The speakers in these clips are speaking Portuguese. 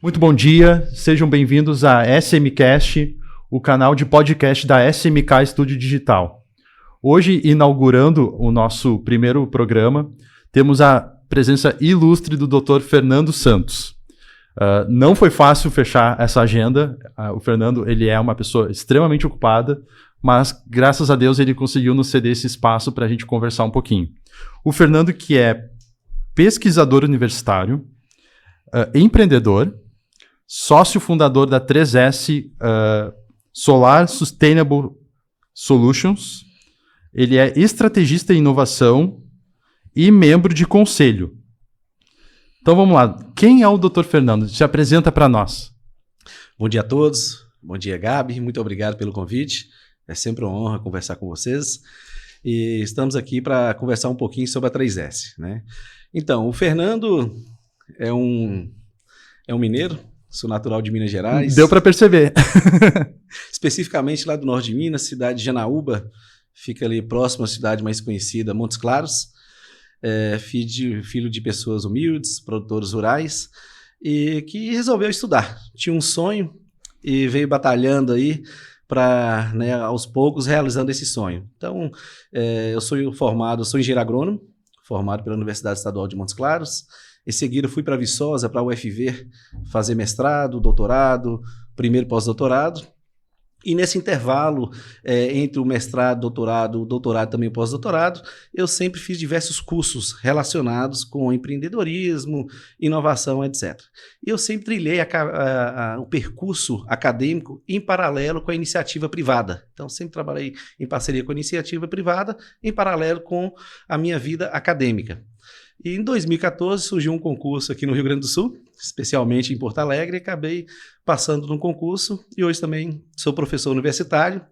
Muito bom dia, sejam bem-vindos a SMcast, o canal de podcast da SMK Estúdio Digital. Hoje, inaugurando o nosso primeiro programa, temos a presença ilustre do Dr. Fernando Santos. Não foi fácil fechar essa agenda. O Fernando ele é uma pessoa extremamente ocupada, mas graças a Deus ele conseguiu nos ceder esse espaço para a gente conversar um pouquinho. O Fernando, que é pesquisador universitário, empreendedor, sócio fundador da 3S Solar Sustainable Solutions, ele é estrategista em inovação e membro de conselho. Então vamos lá, quem é o Dr. Fernando? Se apresenta para nós. Bom dia a todos, bom dia Gabi, muito obrigado pelo convite, é sempre uma honra conversar com vocês e estamos aqui para conversar um pouquinho sobre a 3S, né? Então, o Fernando é um mineiro, sou natural de Minas Gerais. Deu para perceber. Especificamente lá do norte de Minas, cidade de Janaúba, fica ali próximo à cidade mais conhecida, Montes Claros. Filho de pessoas humildes, produtores rurais, e que resolveu estudar. Tinha um sonho e veio batalhando aí para, né, aos poucos, realizando esse sonho. Então, eu sou engenheiro agrônomo, formado pela Universidade Estadual de Montes Claros. Em seguida, fui para Viçosa, para a UFV, fazer mestrado, doutorado, primeiro pós-doutorado. E nesse intervalo, entre o mestrado, o doutorado também o pós-doutorado, eu sempre fiz diversos cursos relacionados com empreendedorismo, inovação, etc. E eu sempre trilhei o percurso acadêmico em paralelo com a iniciativa privada. Então, sempre trabalhei em parceria com a iniciativa privada, em paralelo com a minha vida acadêmica. E em 2014 surgiu um concurso aqui no Rio Grande do Sul, especialmente em Porto Alegre, e acabei passando no concurso e hoje também sou professor universitário,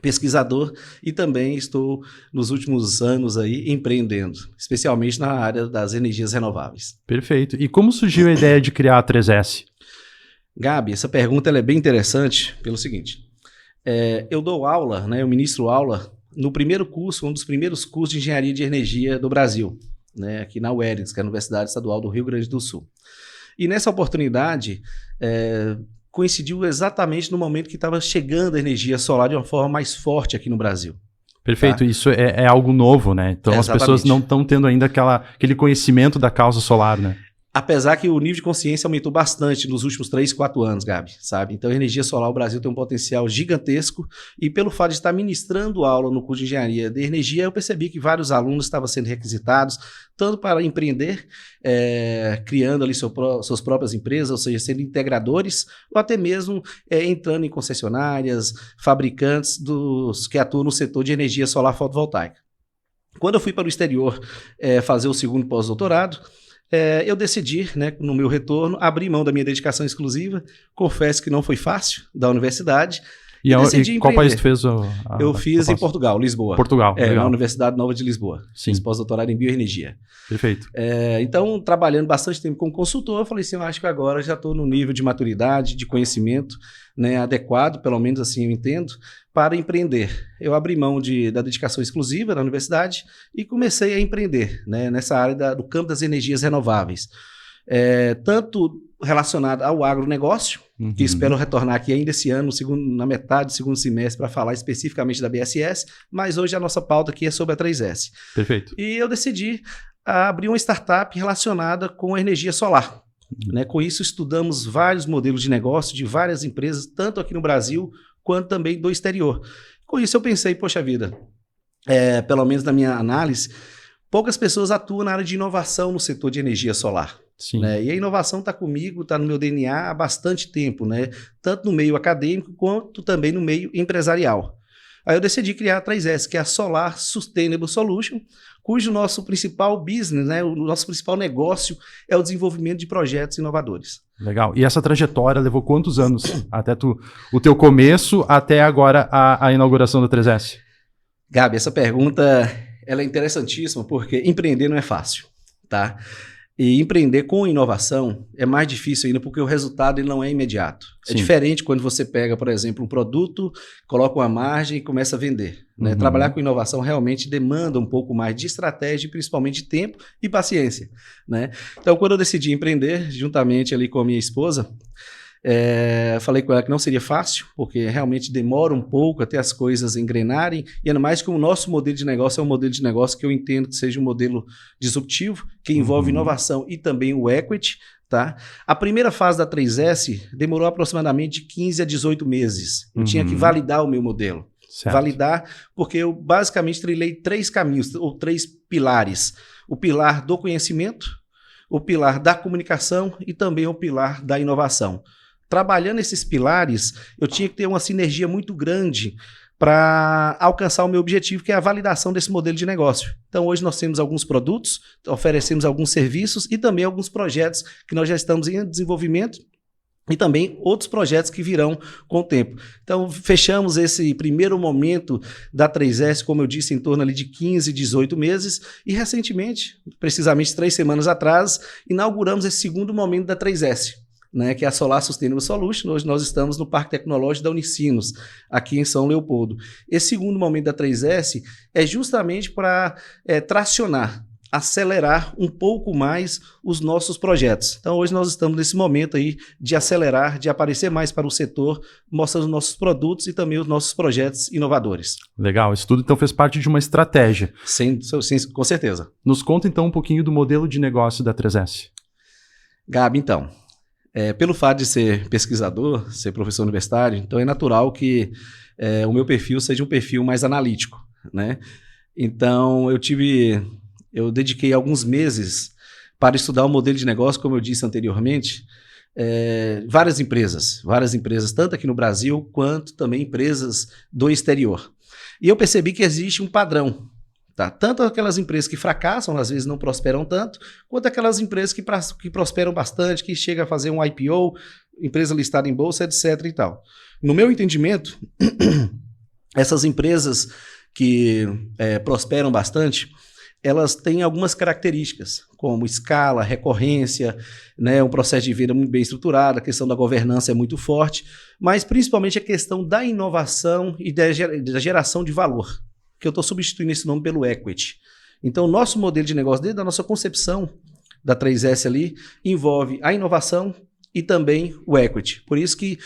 pesquisador e também estou nos últimos anos aí empreendendo, especialmente na área das energias renováveis. Perfeito. E como surgiu a ideia de criar a 3S? Gabi, essa pergunta ela é bem interessante pelo seguinte, eu dou aula, né, eu ministro aula no primeiro curso, um dos primeiros cursos de engenharia de energia do Brasil, né, aqui na UERGS, que é a Universidade Estadual do Rio Grande do Sul. E nessa oportunidade, coincidiu exatamente no momento que estava chegando a energia solar de uma forma mais forte aqui no Brasil. Perfeito, tá? Isso é algo novo, né? Então as pessoas não estão tendo ainda aquele conhecimento da causa solar, né? Apesar que o nível de consciência aumentou bastante nos últimos 3, 4 anos, Gabi, sabe? Então, a energia solar, o Brasil tem um potencial gigantesco e pelo fato de estar ministrando aula no curso de engenharia de energia, eu percebi que vários alunos estavam sendo requisitados, tanto para empreender, criando ali suas próprias empresas, ou seja, sendo integradores, ou até mesmo entrando em concessionárias, fabricantes que atuam no setor de energia solar fotovoltaica. Quando eu fui para o exterior fazer o segundo pós-doutorado, eu decidi, né, no meu retorno, abrir mão da minha dedicação exclusiva. Confesso que não foi fácil, da universidade. E qual país tu fez? Eu fiz em Portugal, Lisboa. Portugal, na Universidade Nova de Lisboa. Sim. Fiz pós-doutorado em bioenergia. Perfeito. Então, trabalhando bastante tempo como consultor, eu falei assim, eu acho que agora já estou no nível de maturidade, de conhecimento, né, adequado, pelo menos assim eu entendo, para empreender. Eu abri mão da dedicação exclusiva da universidade e comecei a empreender, né, nessa área do campo das energias renováveis. Tanto relacionado ao agronegócio, que espero retornar aqui ainda esse ano, na metade do segundo semestre, para falar especificamente da BSS, mas hoje a nossa pauta aqui é sobre a 3S. Perfeito. E eu decidi abrir uma startup relacionada com a energia solar. Né? Com isso, estudamos vários modelos de negócio de várias empresas, tanto aqui no Brasil, quanto também do exterior. Com isso, eu pensei, poxa vida, pelo menos na minha análise, poucas pessoas atuam na área de inovação no setor de energia solar. Sim. Né? E a inovação está comigo, está no meu DNA há bastante tempo, né? Tanto no meio acadêmico quanto também no meio empresarial. Aí eu decidi criar a 3S, que é a Solar Sustainable Solution, cujo nosso principal business, né, o nosso principal negócio é o desenvolvimento de projetos inovadores. Legal. E essa trajetória levou quantos anos? Até o teu começo até agora a inauguração da 3S? Gabi, essa pergunta ela é interessantíssima porque empreender não é fácil, tá? E empreender com inovação é mais difícil ainda porque o resultado ele não é imediato. Sim. É diferente quando você pega, por exemplo, um produto, coloca uma margem e começa a vender. Né? Uhum. Trabalhar com inovação realmente demanda um pouco mais de estratégia, principalmente de tempo e paciência. Né? Então, quando eu decidi empreender, juntamente ali com a minha esposa, falei com ela que não seria fácil, porque realmente demora um pouco até as coisas engrenarem, e ainda mais que o nosso modelo de negócio é um modelo de negócio que eu entendo que seja um modelo disruptivo, que envolve inovação e também o equity. Tá? A primeira fase da 3S demorou aproximadamente de 15 a 18 meses. Eu tinha que validar o meu modelo. Certo. Validar, porque eu basicamente trilhei 3 caminhos, ou 3 pilares. O pilar do conhecimento, o pilar da comunicação e também o pilar da inovação. Trabalhando esses pilares, eu tinha que ter uma sinergia muito grande para alcançar o meu objetivo, que é a validação desse modelo de negócio. Então, hoje nós temos alguns produtos, oferecemos alguns serviços e também alguns projetos que nós já estamos em desenvolvimento e também outros projetos que virão com o tempo. Então, fechamos esse primeiro momento da 3S, como eu disse, em torno ali de 15, 18 meses e recentemente, precisamente 3 semanas atrás, inauguramos esse segundo momento da 3S. Né, que é a Solar Sustainable Solution. Hoje nós estamos no Parque Tecnológico da Unicinos, aqui em São Leopoldo. Esse segundo momento da 3S é justamente para tracionar, acelerar um pouco mais os nossos projetos. Então hoje nós estamos nesse momento aí de acelerar, de aparecer mais para o setor, mostrando os nossos produtos e também os nossos projetos inovadores. Legal, isso tudo então fez parte de uma estratégia. Sim, com certeza. Nos conta então um pouquinho do modelo de negócio da 3S. Gabi, então, pelo fato de ser pesquisador, ser professor universitário, então é natural que o meu perfil seja um perfil mais analítico, né? Então eu dediquei alguns meses para estudar o modelo de negócio, como eu disse anteriormente, várias empresas, tanto aqui no Brasil quanto também empresas do exterior. E eu percebi que existe um padrão. Tá? Tanto aquelas empresas que fracassam, às vezes não prosperam tanto, quanto aquelas empresas que prosperam bastante, que chegam a fazer um IPO, empresa listada em bolsa, etc. e tal. No meu entendimento, essas empresas que prosperam bastante, elas têm algumas características, como escala, recorrência, né, um processo de venda muito bem estruturado, a questão da governança é muito forte, mas principalmente a questão da inovação e da geração de valor, que eu estou substituindo esse nome pelo equity. Então, o nosso modelo de negócio, desde a nossa concepção da 3S ali, envolve a inovação e também o equity. Por isso que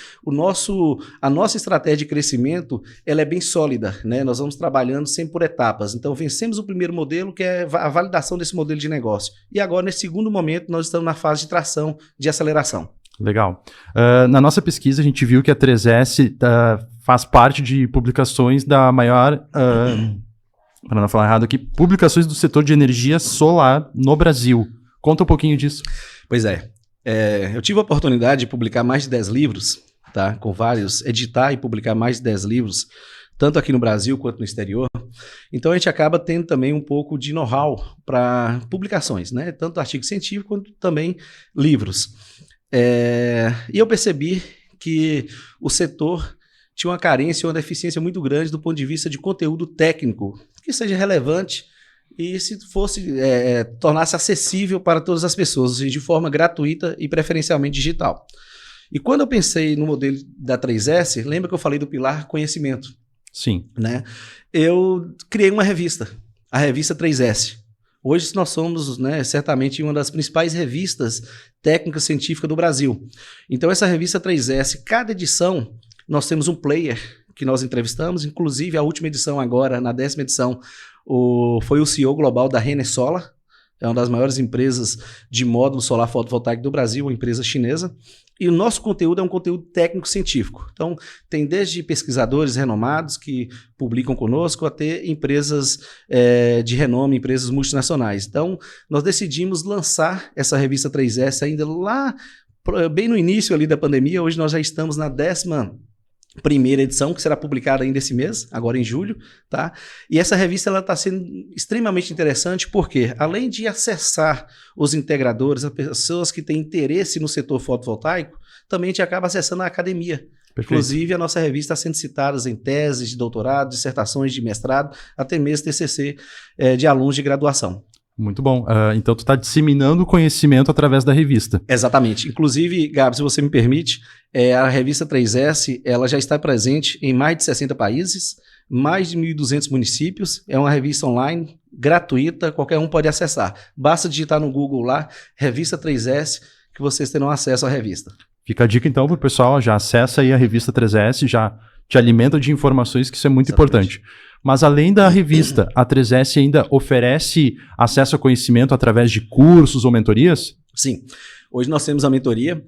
a nossa estratégia de crescimento ela é bem sólida, né? Nós vamos trabalhando sempre por etapas. Então, vencemos o primeiro modelo, que é a validação desse modelo de negócio. E agora, nesse segundo momento, nós estamos na fase de tração, de aceleração. Legal. Na nossa pesquisa, a gente viu que a 3S faz parte de publicações da maior, para não falar errado aqui, publicações do setor de energia solar no Brasil. Conta um pouquinho disso. Pois é. Eu tive a oportunidade de publicar mais de 10 livros, tá? Com vários, editar e publicar mais de 10 livros, tanto aqui no Brasil quanto no exterior. Então a gente acaba tendo também um pouco de know-how para publicações, né? Tanto artigo científico quanto também livros. E eu percebi que o setor tinha uma carência, uma deficiência muito grande do ponto de vista de conteúdo técnico, que seja relevante e se fosse tornasse acessível para todas as pessoas, de forma gratuita e preferencialmente digital. E quando eu pensei no modelo da 3S, lembra que eu falei do pilar conhecimento? Sim. Né? Eu criei uma revista, a revista 3S. Hoje nós somos, né, certamente uma das principais revistas técnicas científicas do Brasil. Então essa revista 3S, cada edição, nós temos um player que nós entrevistamos, inclusive a última edição agora, na 10ª edição, foi o CEO global da ReneSola, é uma das maiores empresas de módulo solar fotovoltaico do Brasil, uma empresa chinesa. E o nosso conteúdo é um conteúdo técnico-científico. Então, tem desde pesquisadores renomados que publicam conosco até empresas de renome, empresas multinacionais. Então, nós decidimos lançar essa revista 3S ainda lá, bem no início ali da pandemia. Hoje nós já estamos na 11ª edição, que será publicada ainda esse mês, agora em julho, tá? E essa revista ela está sendo extremamente interessante porque, além de acessar os integradores, as pessoas que têm interesse no setor fotovoltaico, também a gente acaba acessando a academia. Perfeito. Inclusive, a nossa revista está sendo citada em teses de doutorado, dissertações de mestrado, até mesmo TCC de alunos de graduação. Muito bom. Então, tu está disseminando o conhecimento através da revista. Exatamente. Inclusive, Gabi, se você me permite, a revista 3S ela já está presente em mais de 60 países, mais de 1.200 municípios. É uma revista online, gratuita, qualquer um pode acessar. Basta digitar no Google lá, revista 3S, que vocês terão acesso à revista. Fica a dica então para o pessoal, já acessa aí a revista 3S, já te alimenta de informações, que isso é muito importante. Mas além da revista, a 3S ainda oferece acesso a conhecimento através de cursos ou mentorias? Sim. Hoje nós temos a mentoria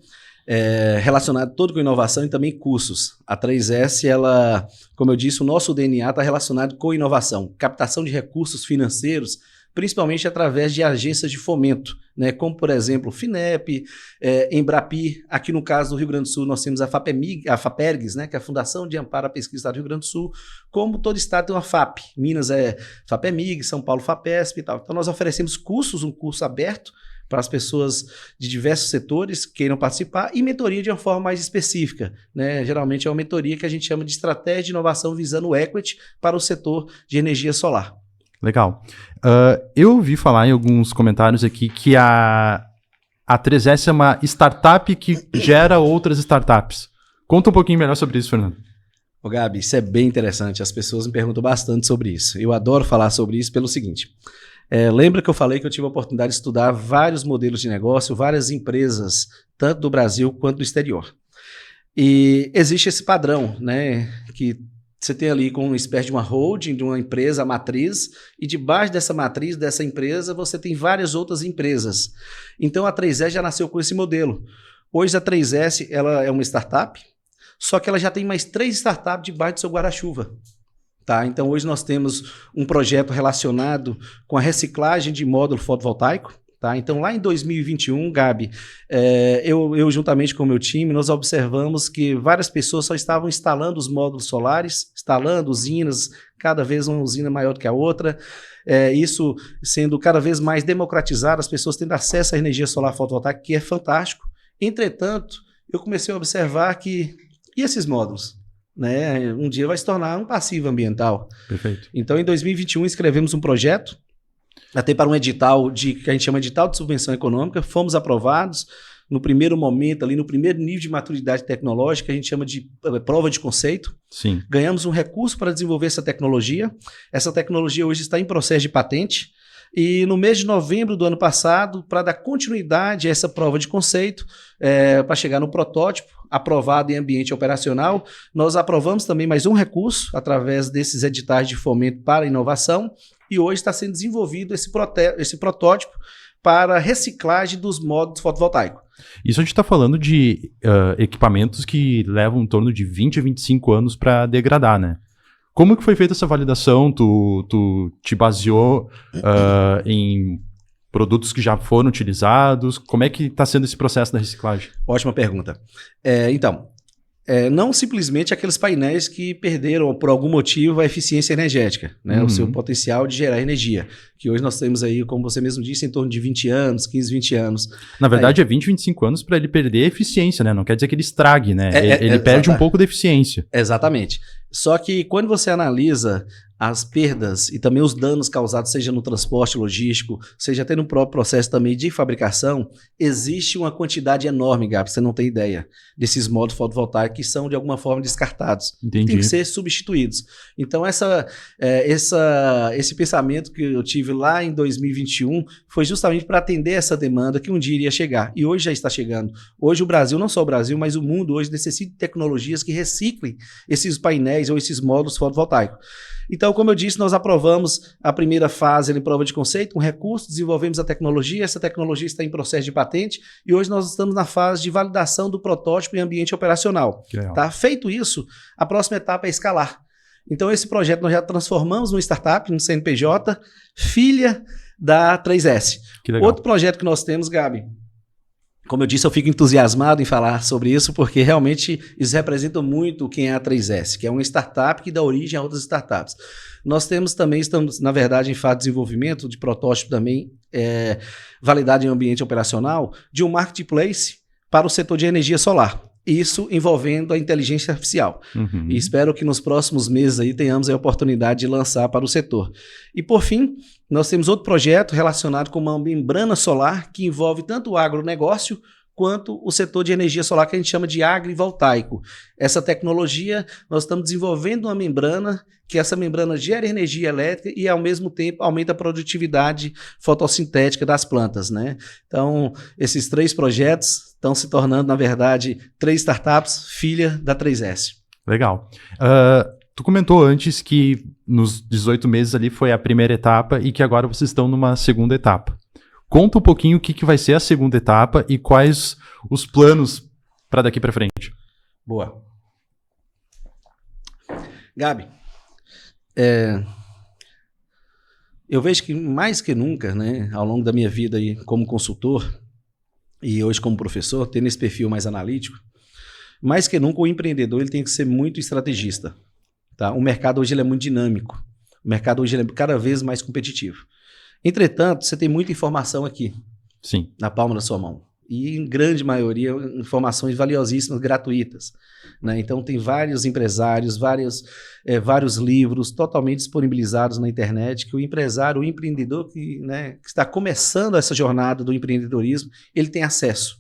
relacionada todo com inovação e também cursos. A 3S, ela, como eu disse, o nosso DNA está relacionado com inovação, captação de recursos financeiros, principalmente através de agências de fomento, né? Como, por exemplo, FINEP, Embrapi. Aqui no caso do Rio Grande do Sul, nós temos a FAPERGS, né? Que é a Fundação de Amparo à Pesquisa do Estado do Rio Grande do Sul. Como todo estado tem uma FAP. Minas é FAPEMIG, São Paulo FAPESP e tal. Então, nós oferecemos cursos, um curso aberto para as pessoas de diversos setores que queiram participar, e mentoria de uma forma mais específica, né? Geralmente é uma mentoria que a gente chama de estratégia de inovação visando o equity para o setor de energia solar. Legal. Eu ouvi falar em alguns comentários aqui que a 3S é uma startup que gera outras startups. Conta um pouquinho melhor sobre isso, Fernando. Ô, Gabi, isso é bem interessante. As pessoas me perguntam bastante sobre isso. Eu adoro falar sobre isso pelo seguinte. Lembra que eu falei que eu tive a oportunidade de estudar vários modelos de negócio, várias empresas, tanto do Brasil quanto do exterior. E existe esse padrão, né, que você tem ali com uma espécie de uma holding, de uma empresa matriz, e debaixo dessa matriz, dessa empresa, você tem várias outras empresas. Então a 3S já nasceu com esse modelo. Hoje a 3S ela é uma startup, só que ela já tem mais 3 startups debaixo do seu guarda-chuva. Tá? Então hoje nós temos um projeto relacionado com a reciclagem de módulo fotovoltaico. Tá? Então, lá em 2021, Gabi, eu juntamente com o meu time, nós observamos que várias pessoas só estavam instalando os módulos solares, instalando usinas, cada vez uma usina maior do que a outra, isso sendo cada vez mais democratizado, as pessoas tendo acesso à energia solar fotovoltaica, que é fantástico. Entretanto, eu comecei a observar que, e esses módulos? Né? Um dia vai se tornar um passivo ambiental. Perfeito. Então, em 2021, escrevemos um projeto, até para um edital que a gente chama de edital de subvenção econômica, fomos aprovados no primeiro momento, ali no primeiro nível de maturidade tecnológica, a gente chama de prova de conceito. Sim. Ganhamos um recurso para desenvolver essa tecnologia hoje está em processo de patente, e no mês de novembro do ano passado, para dar continuidade a essa prova de conceito, para chegar no protótipo, aprovado em ambiente operacional, nós aprovamos também mais um recurso através desses editais de fomento para a inovação, e hoje está sendo desenvolvido esse protótipo para reciclagem dos módulos fotovoltaicos. Isso a gente está falando de equipamentos que levam em torno de 20 a 25 anos para degradar, né? Como que foi feita essa validação? Tu te baseou em produtos que já foram utilizados? Como é que está sendo esse processo da reciclagem? Ótima pergunta. Não simplesmente aqueles painéis que perderam, por algum motivo, a eficiência energética, né? O seu potencial de gerar energia, que hoje nós temos aí, como você mesmo disse, em torno de 20 anos, 15, 20 anos. Na verdade, é 20, 25 anos para ele perder a eficiência, né? Não quer dizer que ele estrague, né? Ele perde um pouco da eficiência. Exatamente. Só que quando você analisa as perdas e também os danos causados, seja no transporte logístico, seja até no próprio processo também de fabricação, existe uma quantidade enorme, Gabi, você não tem ideia, desses módulos fotovoltaicos que são de alguma forma descartados. Entendi. Tem que ser substituídos. Então esse pensamento que eu tive lá em 2021 foi justamente para atender essa demanda que um dia iria chegar. E hoje já está chegando. Hoje o Brasil, não só o Brasil, mas o mundo hoje necessita de tecnologias que reciclem esses painéis ou esses módulos fotovoltaicos. Então, como eu disse, nós aprovamos a primeira fase em prova de conceito, um recurso, desenvolvemos a tecnologia, essa tecnologia está em processo de patente e hoje nós estamos na fase de validação do protótipo em ambiente operacional. Tá? Feito isso, a próxima etapa é escalar. Então, esse projeto nós já transformamos numa startup, no CNPJ, filha da 3S. Outro projeto que nós temos, Gabi, como eu disse, eu fico entusiasmado em falar sobre isso, porque realmente isso representa muito quem é a 3S, que é uma startup que dá origem a outras startups. Nós estamos, na verdade, em fase de desenvolvimento de protótipo também, validado em ambiente operacional, de um marketplace para o setor de energia solar. Isso envolvendo a inteligência artificial. E espero que nos próximos meses aí tenhamos a oportunidade de lançar para o setor. E por fim, nós temos outro projeto relacionado com uma membrana solar que envolve tanto o agronegócio quanto o setor de energia solar, que a gente chama de agrivoltaico. Essa tecnologia, nós estamos desenvolvendo uma membrana, que essa membrana gera energia elétrica e, ao mesmo tempo, aumenta a produtividade fotossintética das plantas, né? Então, esses 3 projetos estão se tornando, na verdade, 3 startups, filha da 3S. Legal. Tu comentou antes que nos 18 meses ali foi a primeira etapa e que agora vocês estão numa segunda etapa. Conta um pouquinho o que vai ser a segunda etapa e quais os planos para daqui para frente. Boa. Gabi, eu vejo que mais que nunca, né, ao longo da minha vida aí, como consultor e hoje como professor, tendo esse perfil mais analítico, mais que nunca o empreendedor ele tem que ser muito estrategista. Tá? O mercado hoje ele é muito dinâmico. O mercado hoje ele é cada vez mais competitivo. Entretanto, você tem muita informação aqui. Sim. Na palma da sua mão. E, em grande maioria, informações valiosíssimas, gratuitas. Né? Então, tem vários empresários, vários livros totalmente disponibilizados na internet, que o empresário, o empreendedor que está começando essa jornada do empreendedorismo, ele tem acesso.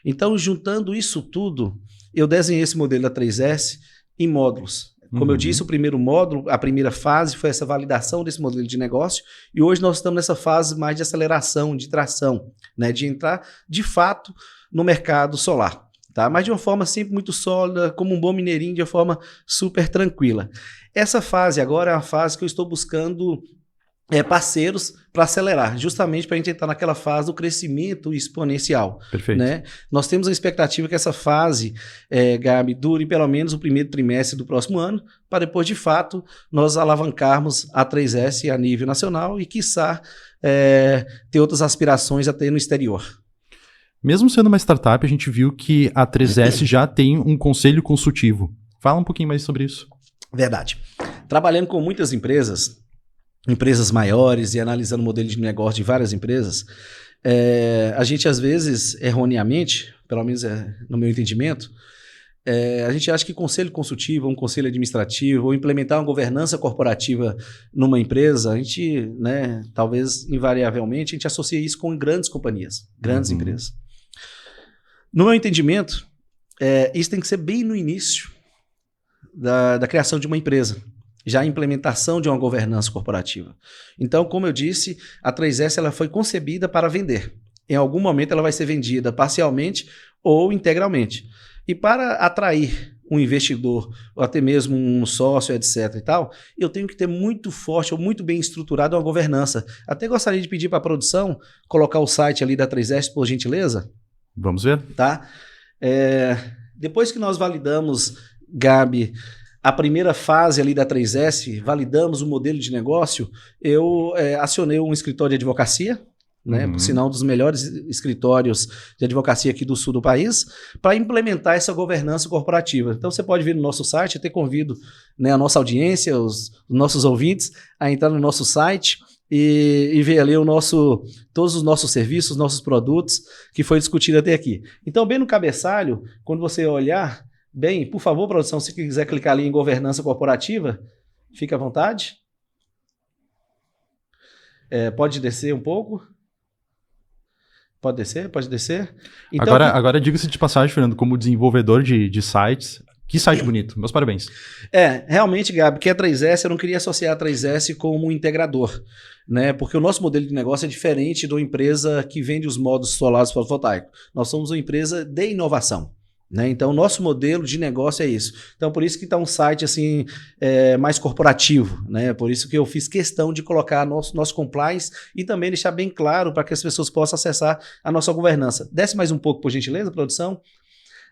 Então, juntando isso tudo, eu desenhei esse modelo da 3S em módulos. Como eu disse, o primeiro módulo, a primeira fase foi essa validação desse modelo de negócio e hoje nós estamos nessa fase mais de aceleração, de tração, né, de entrar de fato no mercado solar, tá? Mas de uma forma sempre muito sólida, como um bom mineirinho, de uma forma super tranquila. Essa fase agora é uma fase que eu estou buscando parceiros para acelerar, justamente para a gente entrar naquela fase do crescimento exponencial. Perfeito. Né? Nós temos a expectativa que essa fase, Gabi, dure pelo menos o primeiro trimestre do próximo ano, para depois, de fato, nós alavancarmos a 3S a nível nacional e, quiçá, ter outras aspirações até no exterior. Mesmo sendo uma startup, a gente viu que a 3S já tem um conselho consultivo. Fala um pouquinho mais sobre isso. Verdade. Trabalhando com muitas empresas maiores e analisando o modelo de negócio de várias empresas, a gente às vezes, erroneamente, pelo menos no meu entendimento, a gente acha que conselho consultivo, um conselho administrativo, ou implementar uma governança corporativa numa empresa, a gente, né, talvez invariavelmente, a gente associa isso com grandes companhias, grandes empresas. No meu entendimento, isso tem que ser bem no início da criação de uma empresa. Já a implementação de uma governança corporativa. Então, como eu disse, a 3S ela foi concebida para vender. Em algum momento ela vai ser vendida parcialmente ou integralmente. E para atrair um investidor, ou até mesmo um sócio, etc. e tal, eu tenho que ter muito forte ou muito bem estruturado uma governança. Até gostaria de pedir para a produção colocar o site ali da 3S, por gentileza. Vamos ver. Tá? Depois que nós validamos, Gabi, a primeira fase ali da 3S, validamos o modelo de negócio, eu acionei um escritório de advocacia, né, por sinal, um dos melhores escritórios de advocacia aqui do sul do país, para implementar essa governança corporativa. Então, você pode vir no nosso site, até convido, né, a nossa audiência, os nossos ouvintes, a entrar no nosso site e ver ali todos os nossos serviços, nossos produtos, que foi discutido até aqui. Então, bem no cabeçalho, quando você olhar, bem, por favor, produção, se quiser clicar ali em governança corporativa, fique à vontade. Pode descer um pouco. Pode descer. Então, agora diga-se de passagem, Fernando, como desenvolvedor de sites, que site bonito, meus parabéns. Realmente, Gabi, que a 3S, eu não queria associar a 3S como um integrador, né? Porque o nosso modelo de negócio é diferente de uma empresa que vende os módulos solares fotovoltaicos. Nós somos uma empresa de inovação. Né? Então, o nosso modelo de negócio é isso. Então, por isso que está um site assim, mais corporativo. Né? Por isso que eu fiz questão de colocar nosso compliance e também deixar bem claro para que as pessoas possam acessar a nossa governança. Desce mais um pouco, por gentileza, produção.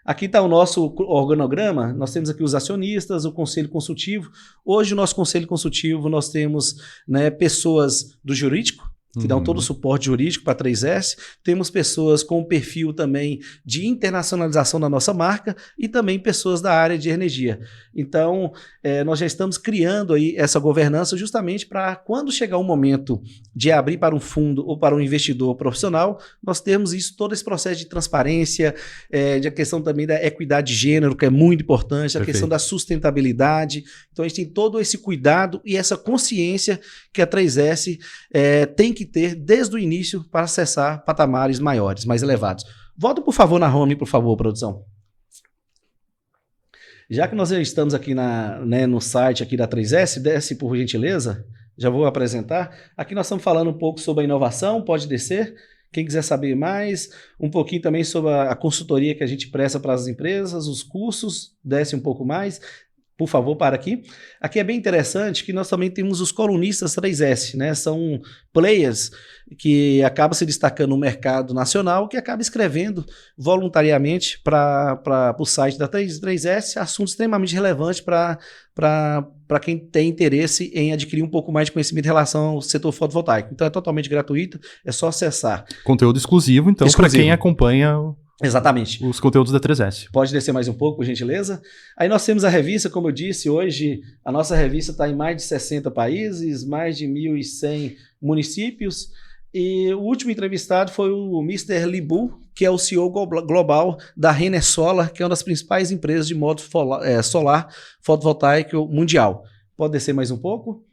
Aqui está o nosso organograma. Nós temos aqui os acionistas, o conselho consultivo. Hoje, o nosso conselho consultivo, nós temos, né, pessoas do jurídico, que dão todo o suporte jurídico para a 3S. Temos pessoas com perfil também de internacionalização da nossa marca e também pessoas da área de energia. Então, nós já estamos criando aí essa governança justamente para quando chegar o momento de abrir para um fundo ou para um investidor profissional, nós temos isso, todo esse processo de transparência, de a questão também da equidade de gênero, que é muito importante, a questão da sustentabilidade. Então, a gente tem todo esse cuidado e essa consciência que a 3S tem que ter desde o início para acessar patamares maiores, mais elevados. Volta, por favor, na home, por favor, produção. Já que nós já estamos aqui no site aqui da 3S, desce por gentileza, já vou apresentar. Aqui nós estamos falando um pouco sobre a inovação, pode descer. Quem quiser saber mais, um pouquinho também sobre a consultoria que a gente presta para as empresas, os cursos, desce um pouco mais. Por favor, para aqui. Aqui é bem interessante que nós também temos os colunistas 3S, né? São players que acabam se destacando no mercado nacional, que acabam escrevendo voluntariamente para o site da 3S assuntos extremamente relevantes para quem tem interesse em adquirir um pouco mais de conhecimento em relação ao setor fotovoltaico. Então é totalmente gratuito, é só acessar. Conteúdo exclusivo, então, para quem acompanha... Exatamente. Os conteúdos da 3S. Pode descer mais um pouco, por gentileza. Aí nós temos a revista, como eu disse, hoje a nossa revista está em mais de 60 países, mais de 1.100 municípios. E o último entrevistado foi o Mr. Libu, que é o CEO global da Renner Solar, que é uma das principais empresas de modo solar fotovoltaico mundial. Pode descer mais um pouco.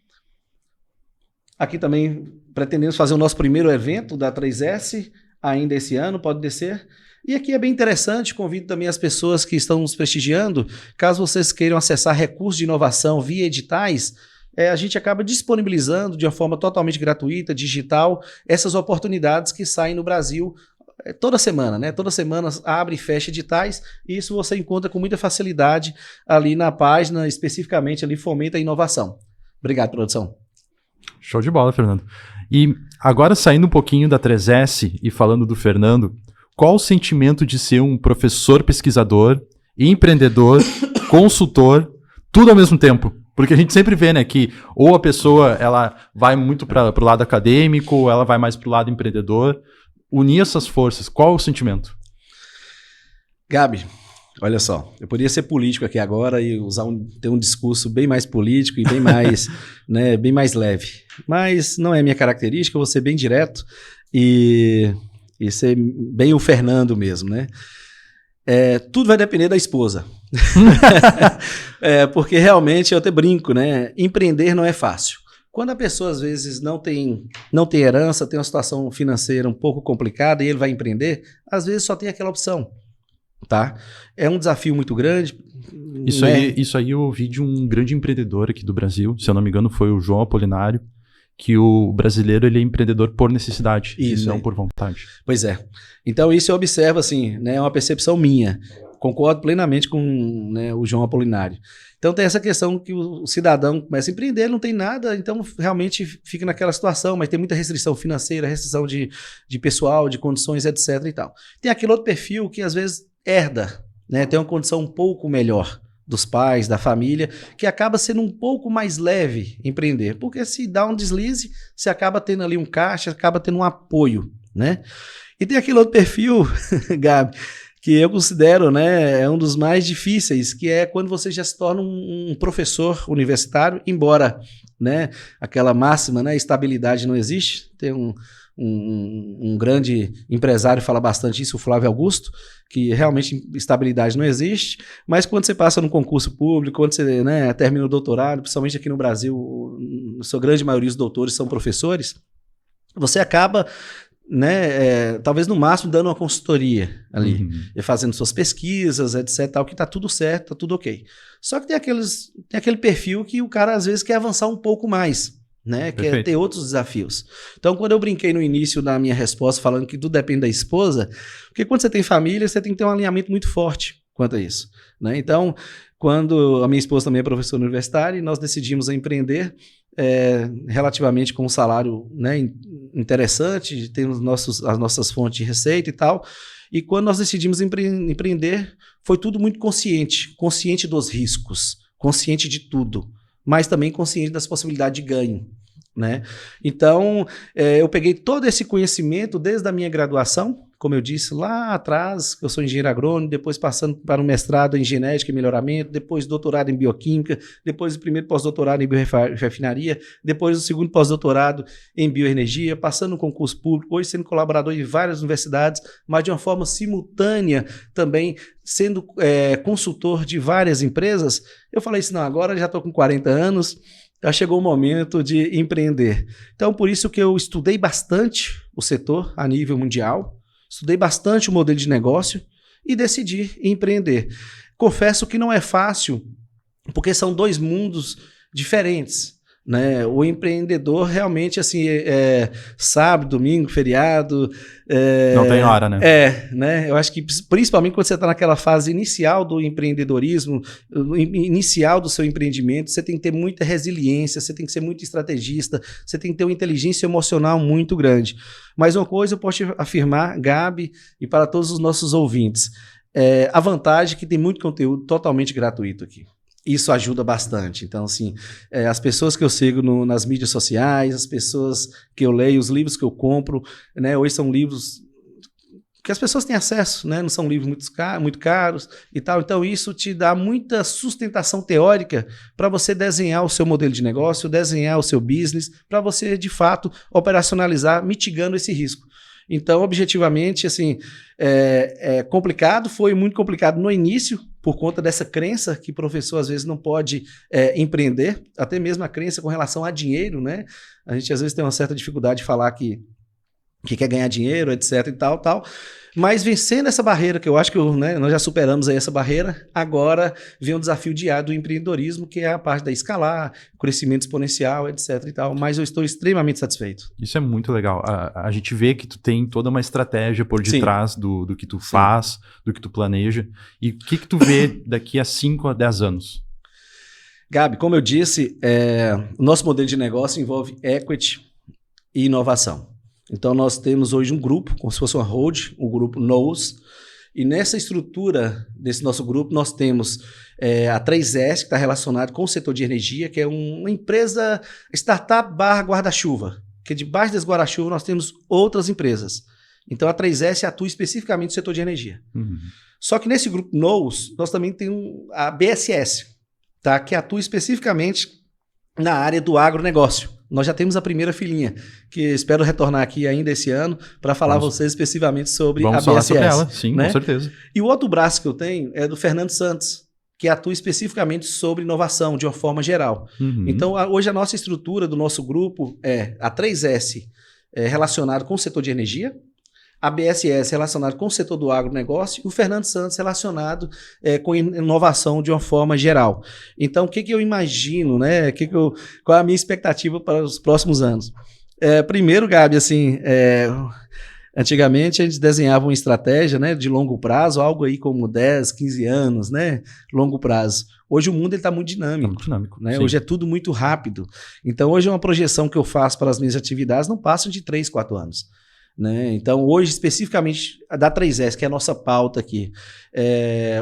Aqui também pretendemos fazer o nosso primeiro evento da 3S, ainda esse ano, pode descer. E aqui é bem interessante, convido também as pessoas que estão nos prestigiando, caso vocês queiram acessar recursos de inovação via editais, a gente acaba disponibilizando de uma forma totalmente gratuita, digital, essas oportunidades que saem no Brasil toda semana, né? Toda semana abre e fecha editais, e isso você encontra com muita facilidade ali na página, especificamente ali Fomenta a Inovação. Obrigado, produção. Show de bola, Fernando. E agora saindo um pouquinho da 3S e falando do Fernando, qual o sentimento de ser um professor pesquisador, empreendedor, consultor, tudo ao mesmo tempo? Porque a gente sempre vê, né, que ou a pessoa ela vai muito para o lado acadêmico, ou ela vai mais para o lado empreendedor. Unir essas forças, qual o sentimento? Gabi, olha só, eu poderia ser político aqui agora e ter um discurso bem mais político e bem mais, né, bem mais leve. Mas não é minha característica, eu vou ser bem direto e ser bem o Fernando mesmo, né? Tudo vai depender da esposa. Porque realmente eu até brinco, né? Empreender não é fácil. Quando a pessoa às vezes não tem herança, tem uma situação financeira um pouco complicada e ele vai empreender, às vezes só tem aquela opção, tá? É um desafio muito grande. Isso aí eu ouvi de um grande empreendedor aqui do Brasil, se eu não me engano foi o João Apolinário, que o brasileiro ele é empreendedor por necessidade e não por vontade. Pois é. Então isso eu observo assim, né, é uma percepção minha. Concordo plenamente com, né, o João Apolinário. Então tem essa questão que o cidadão começa a empreender, ele não tem nada, então realmente fica naquela situação, mas tem muita restrição financeira, restrição de pessoal, de condições, etc. e tal. Tem aquele outro perfil que às vezes herda, né, tem uma condição um pouco melhor dos pais, da família, que acaba sendo um pouco mais leve empreender, porque se dá um deslize, você acaba tendo ali um caixa, acaba tendo um apoio, né? E tem aquele outro perfil, Gabi, que eu considero, né, é um dos mais difíceis, que é quando você já se torna um professor universitário, embora, né, aquela máxima, né, estabilidade não existe, tem um grande empresário fala bastante isso, o Flávio Augusto, que realmente estabilidade não existe, mas quando você passa num concurso público, quando você, né, termina o doutorado, principalmente aqui no Brasil, a sua grande maioria dos doutores são professores, você acaba, né, talvez no máximo dando uma consultoria ali, e fazendo suas pesquisas, etc, tal, que tá tudo certo, tá tudo ok. Só que tem aquele perfil que o cara às vezes quer avançar um pouco mais, né, quer ter outros desafios. Então, quando eu brinquei no início da minha resposta falando que tudo depende da esposa, porque quando você tem família, você tem que ter um alinhamento muito forte quanto a isso, né? Então, quando a minha esposa também é professora universitária, nós decidimos empreender relativamente com um salário, né, interessante, temos as nossas fontes de receita e tal, e quando nós decidimos empreender, foi tudo muito consciente dos riscos, consciente de tudo, mas também consciente das possibilidades de ganho, né? Então, eu peguei todo esse conhecimento desde a minha graduação, como eu disse lá atrás, eu sou engenheiro agrônomo, depois passando para um mestrado em genética e melhoramento, depois doutorado em bioquímica, depois o primeiro pós-doutorado em biorefinaria, depois o segundo pós-doutorado em bioenergia, passando no concurso público, hoje sendo colaborador em várias universidades, mas de uma forma simultânea também sendo consultor de várias empresas. Eu falei assim, não, agora já estou com 40 anos, já chegou o momento de empreender. Então, por isso que eu estudei bastante o setor a nível mundial, estudei bastante o modelo de negócio e decidi empreender. Confesso que não é fácil, porque são dois mundos diferentes, né? O empreendedor realmente, assim, sábado, domingo, feriado... não tem hora, né? Né? Eu acho que principalmente quando você está naquela fase inicial do empreendedorismo, inicial do seu empreendimento, você tem que ter muita resiliência, você tem que ser muito estrategista, você tem que ter uma inteligência emocional muito grande. Mas uma coisa eu posso te afirmar, Gabi, e para todos os nossos ouvintes, a vantagem é que tem muito conteúdo totalmente gratuito aqui. Isso ajuda bastante. Então, assim, as pessoas que eu sigo nas mídias sociais, as pessoas que eu leio, os livros que eu compro, né, hoje são livros que as pessoas têm acesso, né, não são livros muito caros e tal. Então, isso te dá muita sustentação teórica para você desenhar o seu modelo de negócio, desenhar o seu business, para você, de fato, operacionalizar, mitigando esse risco. Então, objetivamente, assim, complicado, foi muito complicado no início, por conta dessa crença que o professor às vezes não pode empreender, até mesmo a crença com relação a dinheiro, né? A gente às vezes tem uma certa dificuldade de falar que quer ganhar dinheiro, etc e tal. Mas vencendo essa barreira, que eu acho que nós já superamos aí essa barreira, agora vem um desafio diário do empreendedorismo, que é a parte da escalar, crescimento exponencial, etc e tal. Mas eu estou extremamente satisfeito. Isso é muito legal. A gente vê que tu tem toda uma estratégia por detrás do que tu faz, do que tu planeja. E o que tu vê daqui a 5 a 10 anos? Gabi, como eu disse, o nosso modelo de negócio envolve equity e inovação. Então, nós temos hoje um grupo, como se fosse uma hold, o grupo Knows, e nessa estrutura desse nosso grupo, nós temos a 3S, que está relacionado com o setor de energia, que é uma empresa startup / guarda-chuva, que debaixo desse guarda-chuva nós temos outras empresas. Então, a 3S atua especificamente no setor de energia. Uhum. Só que nesse grupo Knows, nós também temos a BSS, tá? Que atua especificamente na área do agronegócio. Nós já temos a primeira filhinha, que espero retornar aqui ainda esse ano para falar a vocês especificamente sobre a BSS. Vamos falar sobre ela, sim, né? Com certeza. E o outro braço que eu tenho é do Fernando Santos, que atua especificamente sobre inovação, de uma forma geral. Uhum. Então, hoje a nossa estrutura do nosso grupo é a 3S relacionado com o setor de energia, a BSS relacionado com o setor do agronegócio e o Fernando Santos relacionado com inovação de uma forma geral. Então, o que eu imagino, né? Qual é a minha expectativa para os próximos anos? Primeiro, Gabi, assim, antigamente a gente desenhava uma estratégia, né, de longo prazo, algo aí como 10, 15 anos, né? Longo prazo. Hoje o mundo está muito dinâmico. Muito dinâmico, né? Hoje é tudo muito rápido. Então, hoje uma projeção que eu faço para as minhas atividades não passa de 3, 4 anos. Né? Então, hoje, especificamente da 3S, que é a nossa pauta aqui,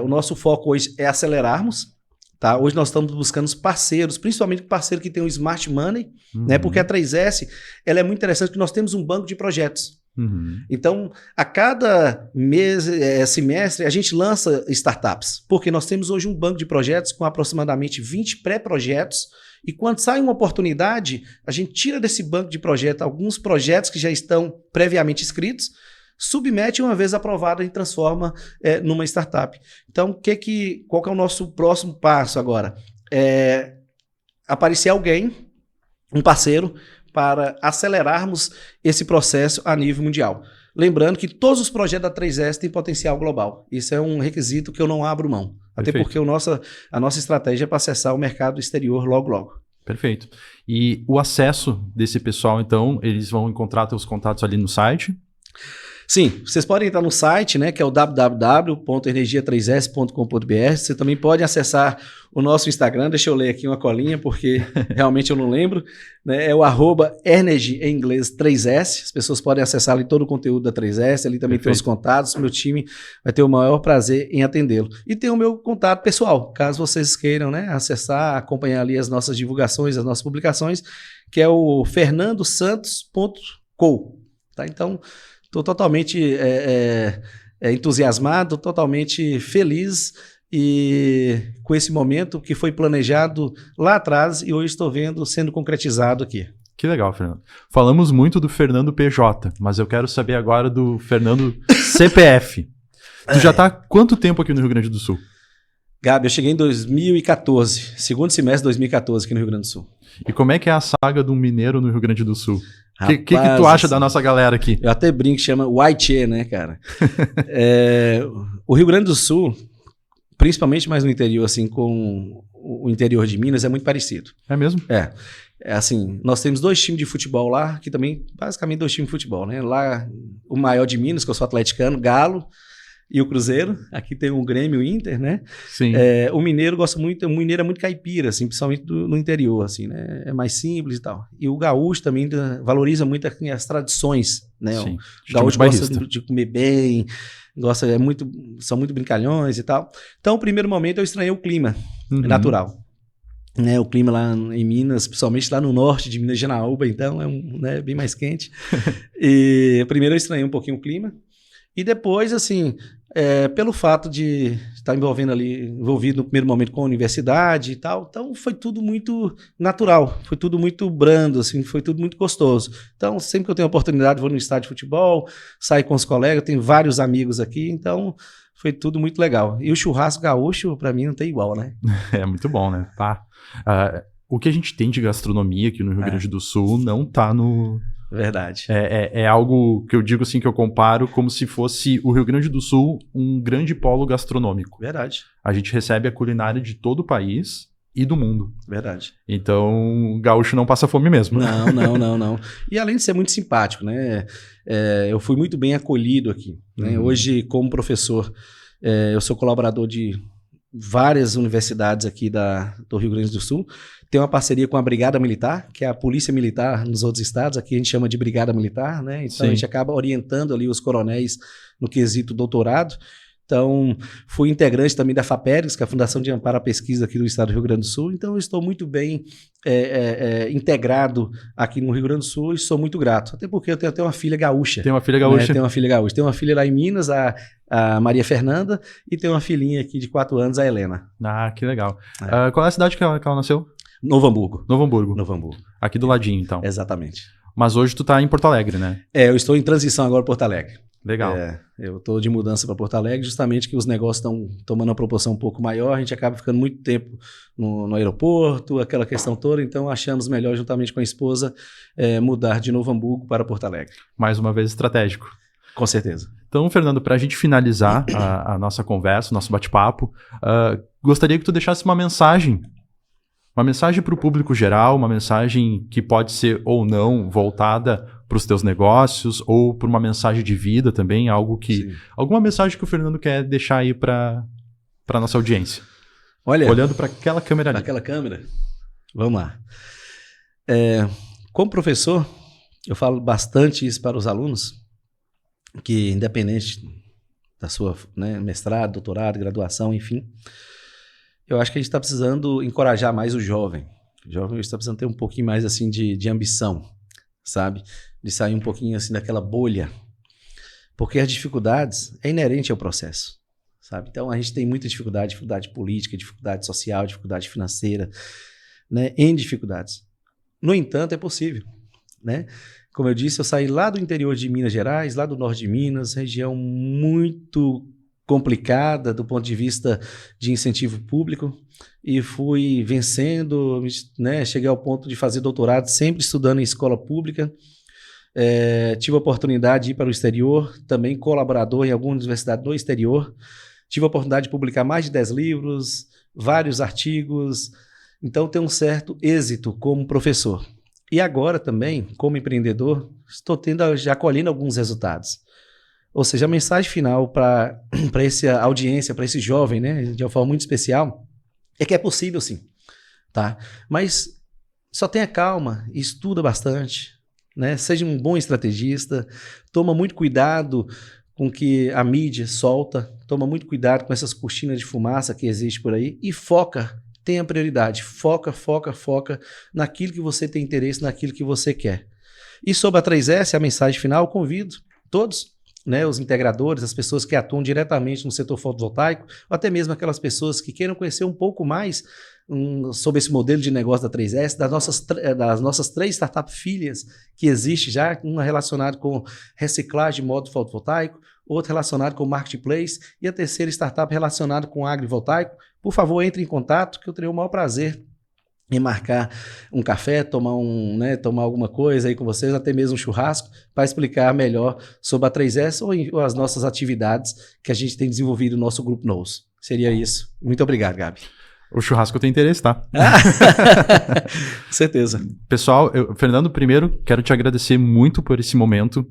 o nosso foco hoje é acelerarmos. Tá? Hoje nós estamos buscando os parceiros, principalmente o parceiro que tem o Smart Money, né? Porque a 3S ela é muito interessante, porque nós temos um banco de projetos. Uhum. Então, a cada mês, semestre, a gente lança startups, porque nós temos hoje um banco de projetos com aproximadamente 20 pré-projetos. E quando sai uma oportunidade, a gente tira desse banco de projetos alguns projetos que já estão previamente inscritos, submete uma vez aprovado e transforma numa startup. Então, qual que é o nosso próximo passo agora? Aparecer alguém, um parceiro, para acelerarmos esse processo a nível mundial. Lembrando que todos os projetos da 3S têm potencial global. Isso é um requisito que eu não abro mão. Até porque a nossa estratégia é para acessar o mercado exterior logo. Perfeito. E o acesso desse pessoal, então, eles vão encontrar seus contatos ali no site? Sim, vocês podem entrar no site, né, que é o www.energia3s.com.br. Você também pode acessar o nosso Instagram. Deixa eu ler aqui uma colinha, porque realmente eu não lembro. Né, é o @energy, em inglês, 3S. As pessoas podem acessar ali todo o conteúdo da 3S. Ali também tem os contatos. Meu time vai ter o maior prazer em atendê-lo. E tem o meu contato pessoal, caso vocês queiram, né, acessar, acompanhar ali as nossas divulgações, as nossas publicações, que é o fernandosantos.co. Tá? Então, estou totalmente entusiasmado, totalmente feliz e com esse momento que foi planejado lá atrás e hoje estou vendo sendo concretizado aqui. Que legal, Fernando. Falamos muito do Fernando PJ, mas eu quero saber agora do Fernando CPF. Tu já está há quanto tempo aqui no Rio Grande do Sul? Gabi, eu cheguei em 2014, segundo semestre de 2014 aqui no Rio Grande do Sul. E como é que é a saga do mineiro no Rio Grande do Sul? O que tu Rapaz, acha da nossa galera aqui? Eu até brinco, chama White, né, cara? O Rio Grande do Sul, principalmente mais no interior, assim, com o interior de Minas, é muito parecido. É mesmo? É assim, nós temos 2 times de futebol lá, aqui também, basicamente 2 times de futebol, né? Lá, o maior de Minas, que eu sou atleticano, Galo, e o Cruzeiro. Aqui tem o Grêmio, o Inter, né? Sim. O mineiro gosta muito, o mineiro é muito caipira, assim, principalmente no interior, assim, né? É mais simples e tal. E o gaúcho também valoriza muito as tradições, né? Sim. O gaúcho gosta de comer bem, são muito brincalhões e tal. Então, no primeiro momento, eu estranhei o clima natural. Né, o clima lá em Minas, principalmente lá no norte de Minas, Janaúba, então é bem mais quente. E primeiro eu estranhei um pouquinho o clima. E depois, assim, pelo fato de estar envolvido no primeiro momento com a universidade e tal, então foi tudo muito natural, foi tudo muito brando, assim, foi tudo muito gostoso. Então, sempre que eu tenho oportunidade, vou no estádio de futebol, saio com os colegas, tenho vários amigos aqui, então foi tudo muito legal. E o churrasco gaúcho, para mim, não tem igual, né? É muito bom, né? Pá. O que a gente tem de gastronomia aqui no Rio Grande do Sul não tá no... Verdade. É algo que eu digo assim, que eu comparo como se fosse o Rio Grande do Sul um grande polo gastronômico. Verdade. A gente recebe a culinária de todo o país e do mundo. Verdade. Então, o gaúcho não passa fome mesmo. Não. E além de ser muito simpático, né? Eu fui muito bem acolhido aqui. Né? Hoje, como professor, eu sou colaborador de várias universidades aqui do Rio Grande do Sul. Tem uma parceria com a Brigada Militar, que é a Polícia Militar nos outros estados. Aqui a gente chama de Brigada Militar, né? Então, a gente acaba orientando ali os coronéis no quesito doutorado. Então, fui integrante também da FAPERGS, que é a Fundação de Amparo à Pesquisa aqui do estado do Rio Grande do Sul. Então, eu estou muito bem integrado aqui no Rio Grande do Sul e sou muito grato. Até porque eu tenho até uma filha gaúcha. Tem uma filha gaúcha? Tenho uma filha gaúcha. Tenho uma filha lá em Minas, a Maria Fernanda, e tenho uma filhinha aqui de 4 anos, a Helena. Ah, que legal. Qual é a cidade que ela nasceu? Novo Hamburgo. Novo Hamburgo. Novo Hamburgo. Aqui do ladinho, então. Exatamente. Mas hoje tu tá em Porto Alegre, né? Eu estou em transição agora para Porto Alegre. Legal. Eu estou de mudança para Porto Alegre, justamente que os negócios estão tomando uma proporção um pouco maior, a gente acaba ficando muito tempo no aeroporto, aquela questão toda, então achamos melhor, juntamente com a esposa, mudar de Novo Hamburgo para Porto Alegre. Mais uma vez estratégico. Com certeza. Então, Fernando, para a gente finalizar a nossa conversa, o nosso bate-papo, gostaria que tu deixasse uma mensagem para o público geral, uma mensagem que pode ser ou não voltada para os teus negócios ou por uma mensagem de vida também, alguma mensagem que o Fernando quer deixar aí para a nossa audiência. Olha, olhando para aquela câmera ali. Aquela câmera? Vamos lá. Como professor, eu falo bastante isso para os alunos, que independente da sua mestrado, doutorado, graduação, enfim, eu acho que a gente está precisando encorajar mais o jovem. O jovem está precisando ter um pouquinho mais assim de ambição, sabe? De sair um pouquinho assim daquela bolha. Porque as dificuldades é inerente ao processo, sabe? Então a gente tem muita dificuldade política, dificuldade social, dificuldade financeira, né? N dificuldades. No entanto, é possível, né? Como eu disse, eu saí lá do interior de Minas Gerais, lá do norte de Minas, região muito complicada do ponto de vista de incentivo público, e fui vencendo, né? Cheguei ao ponto de fazer doutorado sempre estudando em escola pública. Tive a oportunidade de ir para o exterior, também colaborador em alguma universidade no exterior. Tive a oportunidade de publicar mais de 10 livros, vários artigos, então tenho um certo êxito como professor. E agora também, como empreendedor, estou já colhendo alguns resultados. Ou seja, a mensagem final para essa audiência, para esse jovem, né, de uma forma muito especial, é que é possível sim, tá? Mas só tenha calma, estuda bastante, né? Seja um bom estrategista, toma muito cuidado com o que a mídia solta, toma muito cuidado com essas cortinas de fumaça que existe por aí e foca, tenha prioridade, foca naquilo que você tem interesse, naquilo que você quer. E sobre a 3S, a mensagem final, convido todos, né, os integradores, as pessoas que atuam diretamente no setor fotovoltaico, ou até mesmo aquelas pessoas que queiram conhecer um pouco mais sobre esse modelo de negócio da 3S, das nossas 3 startups filhas que existe já, uma relacionada com reciclagem de módulo fotovoltaico, outra relacionada com marketplace e a terceira startup relacionada com agrivoltaico. Por favor, entre em contato que eu terei o maior prazer em marcar um café, tomar alguma coisa aí com vocês, até mesmo um churrasco, para explicar melhor sobre a 3S ou as nossas atividades que a gente tem desenvolvido no nosso Grupo Nous. Seria isso. Muito obrigado, Gabi. O churrasco tem interesse, tá? Com certeza. Pessoal, Fernando, primeiro, quero te agradecer muito por esse momento.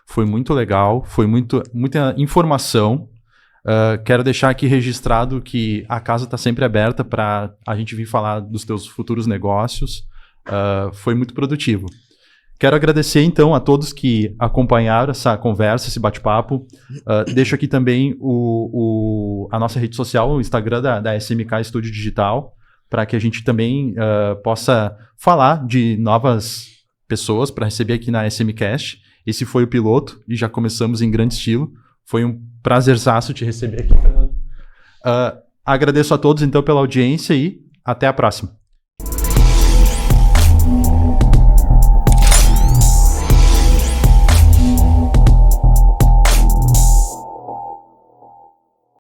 Foi muito legal, foi muita informação. Quero deixar aqui registrado que a casa está sempre aberta para a gente vir falar dos teus futuros negócios. Foi muito produtivo. Quero agradecer, então, a todos que acompanharam essa conversa, esse bate-papo. Deixo aqui também a nossa rede social, o Instagram da SMK Estúdio Digital, para que a gente também possa falar de novas pessoas para receber aqui na SMCast. Esse foi o piloto e já começamos em grande estilo. Foi um prazerzaço te receber aqui, Fernando. Agradeço a todos, então, pela audiência e até a próxima.